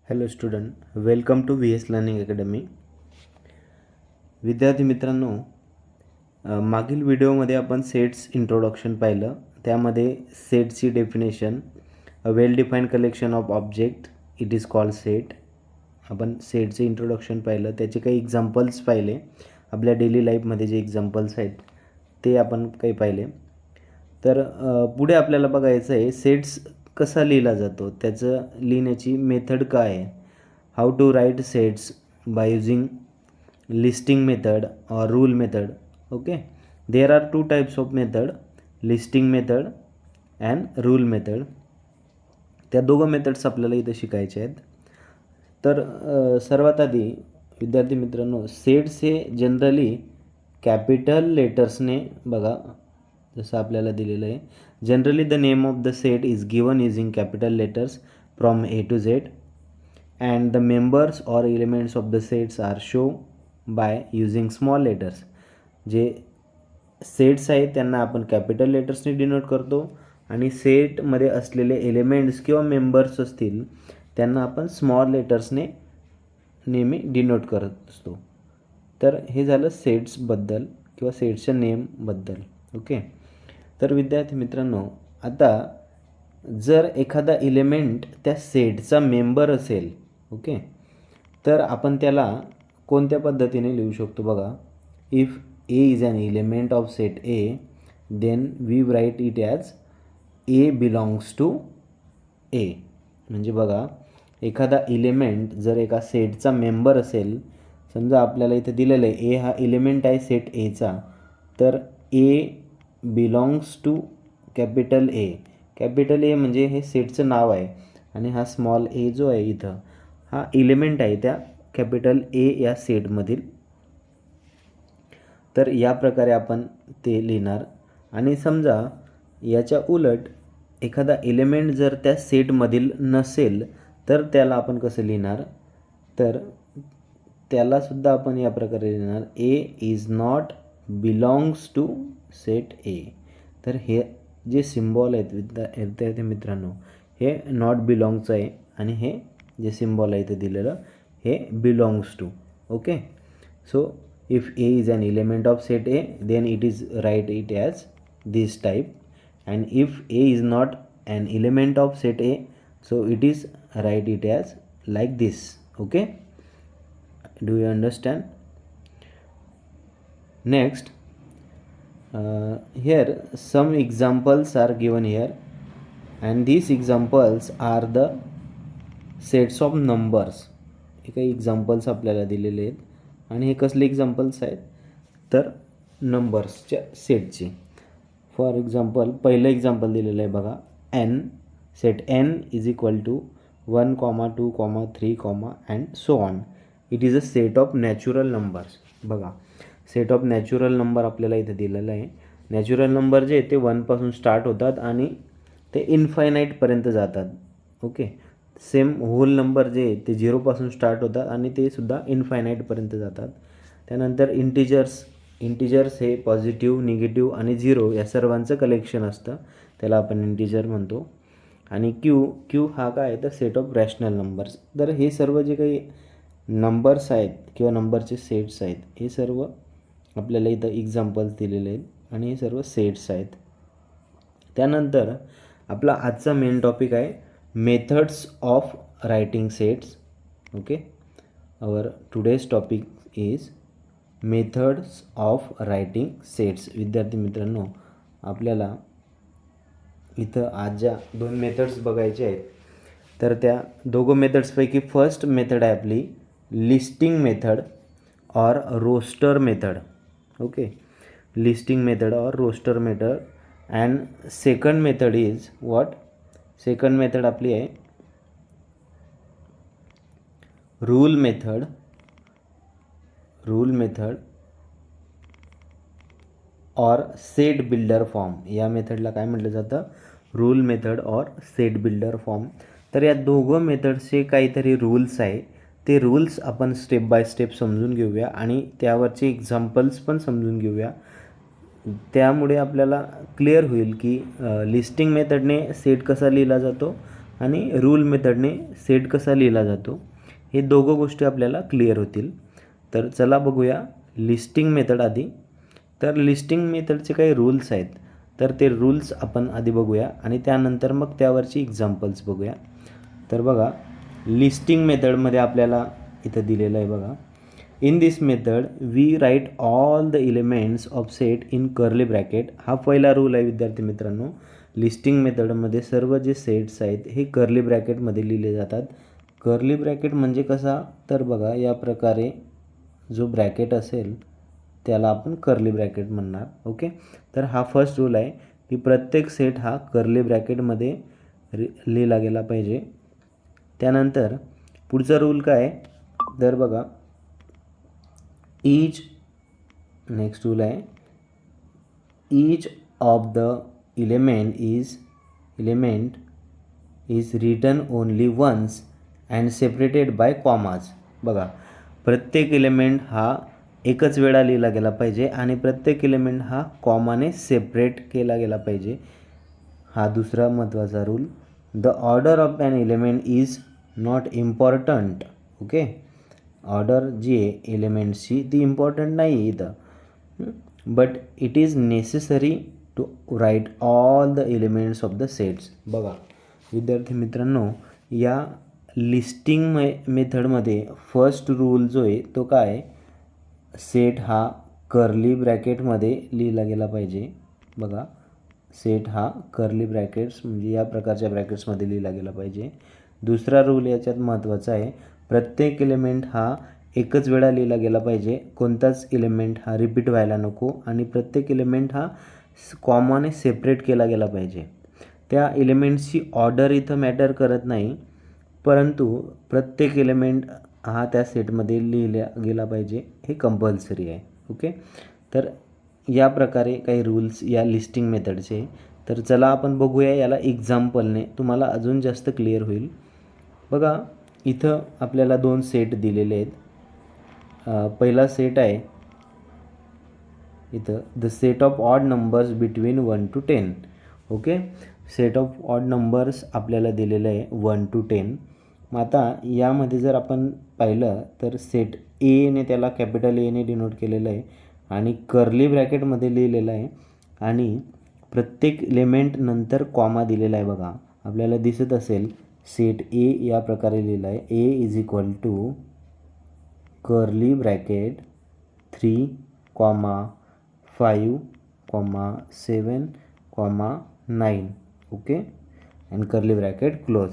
Hello student, welcome to V S learning academy. विद्यार्थी मित्रांनो, मागील व्हिडिओमध्ये आपण सेट्स इंट्रोडक्शन पाहिलं. त्यामध्ये सेटची definition, a well defined collection of object it is called set. आपण सेटचे इंट्रोडक्शन पाहिलं, त्याचे काही एक्झाम्पल्स पाहिले. आपल्या डेली लाईफमध्ये जे एक्झाम्पल्स आहेत ते आपण काही पाहिले. तर पुढे आपल्याला बघायचं आहे सेट्स कसा लिहिला जातो, त्याचं लिहिण्याची मेथड काय आहे. How to write sets by using listing method or rule method. Okay, there are two types of method, listing method and rule method. त्या दोघं मेथड्स आपल्याला इथं शिकायचे आहेत. तर सर्वात आधी विद्यार्थी मित्रांनो, सेट्स हे जनरली कॅपिटल लेटर्सने, बघा जसं आपल्याला दिलेलं आहे, generally the name of the set is given using capital letters from A to Z and the members or elements of the sets are show by using small letters. जे सेट्स आहेत त्यांना आपण कॅपिटल लेटर्सने डिनोट करतो आणि सेटमध्ये असलेले elements किंवा मेंबर्स असतील त्यांना आपण स्मॉल लेटर्सने नेहमी डिनोट करत असतो. तर हे झालं सेट्सबद्दल किंवा सेट्सच्या नेमबद्दल. ओके, तर विद्यार्थी मित्रांनो, आता जर एखादा एलिमेंट त्या सेटचा मेंबर असेल, ओके, तर आपण त्याला कोणत्या पद्धतीने लिहू शकतो बघा. If A is an element of set A, then we write it as A belongs to A. म्हणजे बघा, एखादा एलिमेंट जर एका सेटचा मेंबर असेल, समजा आपल्याला इथं दिलेलं आहे ए हा एलिमेंट आहे सेट एचा, तर A belongs to capital A. Capital A म्हणजे हे सेटचं नाव आहे आणि हा स्मॉल ए जो आहे इथं हा एलिमेंट आहे त्या कॅपिटल ए या सेटमधील. तर या प्रकारे आपण ते लिहिणार. आणि समजा याच्या उलट एखादा एलिमेंट जर त्या सेटमधील नसेल तर त्याला आपण कसं लिहिणार, तर त्यालासुद्धा आपण या प्रकारे लिहिणार A is not belongs to set A. तर हे जे सिम्बॉल आहेत विद्यार्थी मित्रांनो, हे नॉट बिलॉंगचं आहे आणि हे जे सिम्बॉल आहे इथं दिलेलं हे belongs to. Okay, so if A is an element of set A, then it is write it as this type, and if A is not an element of set A, so it is write it as like this. Okay, do you understand? Next, here some examples are given here, and these examples are the sets of numbers. हे काही examples आपल्याला दिलेले आहेत आणि हे कसले examples आहेत, तर नंबर्सच्या सेटचे. फॉर एक्झाम्पल पहिलं एक्झाम्पल दिलेलं आहे बघा, N. Set N is equal to 1, 2, 3, and so on. It is a set of natural numbers. बघा, सेट ऑफ नॅचरल नंबर आपल्याला इथे दिलेलं आहे. नॅचरल नंबर जे ते 1पासून स्टार्ट होतात आणि ते इन्फायनाईटपर्यंत जातात. ओके, सेम होल नंबर जे ते 0पासून स्टार्ट होतात आणि ते सुद्धा इन्फायनाईटपर्यंत जातात. त्यानंतर इंटिजर्स हे पॉझिटिव्ह, निगेटिव्ह आणि 0 या सर्वांचं कलेक्शन असतं, त्याला आपण इंटिजर म्हणतो. आणि क्यू हा काय आहे, तर सेट ऑफ रॅशनल नंबर्स. तर हे सर्व जे काही नंबर्स आहेत किंवा नंबरचे सेट्स आहेत, हे सर्व आपल्याला इथं एक्झाम्पल्स दिलेले आहेत आणि हे सर्व सेट्स आहेत. त्यानंतर आपला आजचा मेन टॉपिक आहे methods of writing sets. Okay, our today's topic is methods of writing sets. विद्यार्थी मित्रांनो, आपल्याला इथं आज ज्या 2 मेथड्स बघायचे आहेत, तर त्या दोघं मेथड्सपैकी फर्स्ट मेथड आहे आपली listing method or roster method. Okay, listing method or roster method. And second method is what, second method आपली आहे rule method or set builder form. या मेथडला काय म्हटलं जातं, rule method or set builder form. तर या दोघं मेथड्सचे काहीतरी रूल्स आहे, ते रूल्स आपण स्टेप बाय स्टेप समजून घेऊया आणि त्यावरचे एक्झाम्पल्स पण समजून घेऊया. त्यामुळे आपल्याला क्लिअर होईल की लिस्टिंग मेथडने सेट कसा लिहिला जातो आणि रूल मेथडने सेट कसा लिहिला जातो हे दोघं गोष्टी आपल्याला क्लिअर होतील. तर चला बघूया लिस्टिंग मेथड आधी. तर लिस्टिंग मेथडचे काही रूल्स आहेत, तर ते रूल्स आपण आधी बघूया आणि त्यानंतर मग त्यावरची एक्झाम्पल्स बघूया. तर बघा लिस्टिंग मेथडमध्ये आपल्याला इथं दिलेलं आहे बघा. In this method we write all the elements of set in curly bracket. हा पहिला रूल आहे विद्यार्थी मित्रांनो. लिस्टिंग मेथडमध्ये सर्व जे सेट्स आहेत हे कर्ली ब्रॅकेटमध्ये लिहिले जातात. कर्ली ब्रॅकेट म्हणजे कसा, तर बघा या प्रकारे जो ब्रॅकेट असेल त्याला आपण कर्ली ब्रॅकेट म्हणणार. ओके, तर हा फर्स्ट रूल आहे की प्रत्येक सेट हा कर्ली ब्रॅकेटमध्ये लिहिला गेला पाहिजे. त्यानंतर पुढचा रूल काय, तर बघा नेक्स्ट रूल आहे each of the element is written only once and separated by commas. बघा प्रत्येक एलिमेंट हा एकच वेळा लिहिला गेला पाहिजे आणि प्रत्येक एलिमेंट हा कॉमाने सेपरेट केला गेला पाहिजे. हा दुसरा महत्त्वाचा rule. The order of an element is not important. Okay, order जी आहे एलिमेंट्सची ती इम्पॉर्टंट नाही आहे इथं, but it is necessary to write all the elements of the sets. बघा विद्यार्थी मित्रांनो, या लिस्टिंग मेथडमध्ये फर्स्ट रूल जो आहे तो काय, सेट हा कर्ली ब्रॅकेटमध्ये लिहिला गेला पाहिजे. बघा सेट हा कर्ली ब्रॅकेट्स म्हणजे या प्रकारच्या ब्रॅकेट्समध्ये लिहिला गेला पाहिजे. दुसरा रूल याच्यात महत्त्वाचा आहे, प्रत्येक एलिमेंट हा एकच वेळा लिहिला गेला पाहिजे, कोणताच एलिमेंट हा रिपीट व्हायला नको आणि प्रत्येक एलिमेंट हा कॉमाने सेपरेट केला गेला पाहिजे. त्या एलिमेंट्सची ऑर्डर इथं मॅटर करत नाही, परंतु प्रत्येक एलिमेंट हा त्या सेटमध्ये लिहिला गेला पाहिजे हे कंपल्सरी आहे. ओके, तर या प्रकारे काही रूल्स या लिस्टिंग मेथडचे. तर चला आपण बघूया याला एक्झाम्पलने, तुम्हाला अजून जास्त क्लिअर होईल. बघा इथं आपल्याला 2 सेट दिलेले आहेत. पहिला सेट आहे इथं the set of odd numbers between 1 to 10. Okay, set of odd numbers आपल्याला दिलेलं आहे 1 to 10. मग आता यामध्ये जर आपण पाहिलं तर सेट एने त्याला कॅपिटल एने डिनोट केलेलं आहे आणि कर्ली ब्रॅकेटमध्ये लिहिलेलं आहे आणि प्रत्येक एलिमेंट नंतर कॉमा दिलेला आहे. बघा आपल्याला दिसत असेल सेट ए या प्रकारे लिहिला आहे, A is equal to curly bracket 3, 5, 7, 9. Okay, and curly bracket close.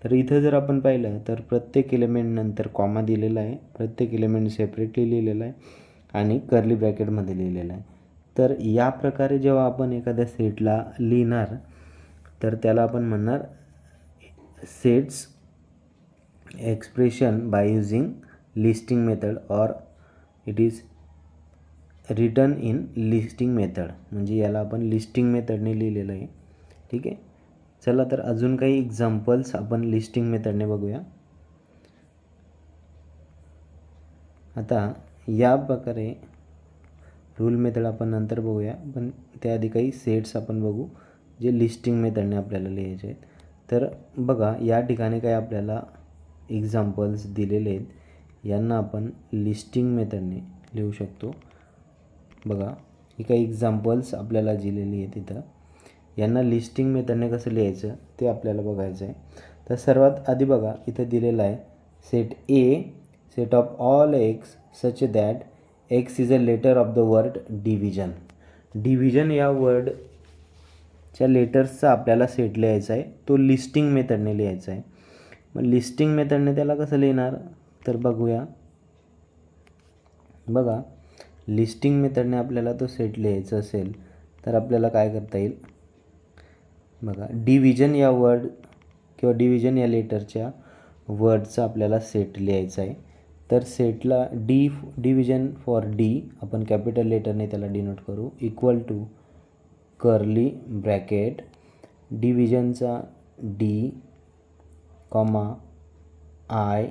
तर इथं जर आपण पाहिलं तर प्रत्येक एलिमेंट नंतर कॉमा दिलेला आहे, प्रत्येक एलिमेंट सेपरेटली लिहिलेला आहे आणि कर्ली ब्रॅकेटमध्ये लिहिलेला आहे. तर या प्रकारे जेव्हा आपण एखाद्या सेटला लिहिणार तर त्याला आपण म्हणणार sets expression by using listing method or it is written in listing method. म्हणजे याला आपण लिस्टिंग मेथडने लिहिलेलं आहे. ठीक आहे, चला तर अजून काही एक्झाम्पल्स आपण लिस्टिंग मेथडने बघूया. आता या प्रकारे रूल मेथड आपण नंतर बघूया, पण त्याआधी काही सेट्स आपण बघू जे लिस्टिंग मेथडने आपल्याला लिहायचे आहेत. तर बघा या ठिकाणी काही आपल्याला एक्झाम्पल्स दिलेले आहेत, यांना आपण लिस्टिंग मेथडने लिहू शकतो. बघा ही काही एक्झाम्पल्स आपल्याला दिलेली आहेत इथं, यांना लिस्टिंग मेथडने कसं लिहायचं ते आपल्याला बघायचं आहे. तर सर्वात आधी बघा इथं दिलेलं आहे set A set of all X such that X is a letter of the word division. Division या वर्डच्या लेटर्सचा आपल्याला सेट लिहायचा आहे, तो लिस्टिंग मेथडने लिहायचा आहे. मग लिस्टिंग मेथडने त्याला कसं लिहिणार तर बघूया. बघा लिस्टिंग मेथडने आपल्याला तो सेट लिहायचा असेल तर आपल्याला काय करता येईल. बघा डिव्हिजन या वर्ड किंवा डिव्हिजन या लेटरच्या वर्डचा आपल्याला सेट लिहायचा आहे. तर सेटला डिव्हिजन फॉर डी आपण कॅपिटल लेटरने त्याला डिनोट करू, इक्वल टू कर्ली ब्रॅकेट डिव्हिजनचा डी कॉमा आय.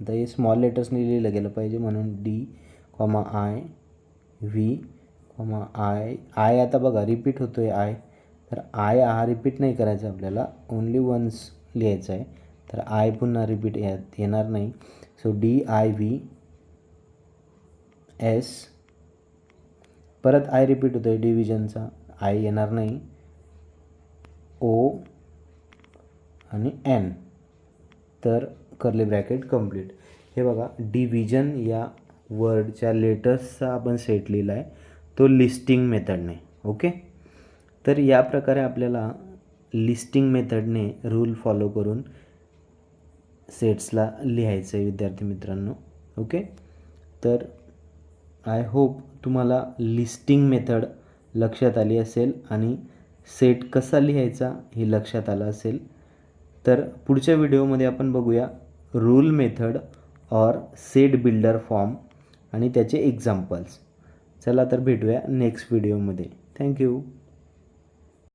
आता हे स्मॉल लेटर्सने लिहिलं गेलं पाहिजे म्हणून D comma I V comma I. आता बघा रिपीट होतो आहे आय, तर आय हा रिपीट नाही करायचा आपल्याला, ओन्ली वन्स लिहायचं आहे. तर आय पुन्हा रिपीट यात येणार नाही. सो DIVS, परत आय रिपीट होतो आहे डिव्हिजनचा, आय येणार नाही. O आणि N, तर कर्ली ब्रॅकेट कंप्लीट. हे बघा, डिव्हिजन या वर्डच्या लेटर्सचा आपण सेट लिहिला आहे, तो लिस्टिंग मेथडने. ओके, तर या प्रकारे आपल्याला लिस्टिंग मेथडने रूल फॉलो करून सेट्सला लिहायचं आहे विद्यार्थी मित्रांनो. ओके, तर आय होप तुम्हाला लिस्टिंग मेथड लक्षात आली असेल आणि सेट कसा लिहायचा हे लक्षात आलं असेल. तर पुढच्या व्हिडिओमध्ये आपण बघूया rule method or set builder form आणि त्याचे एक्झाम्पल्स. चला तर भेटूया नेक्स्ट व्हिडिओमध्ये. थँक्यू.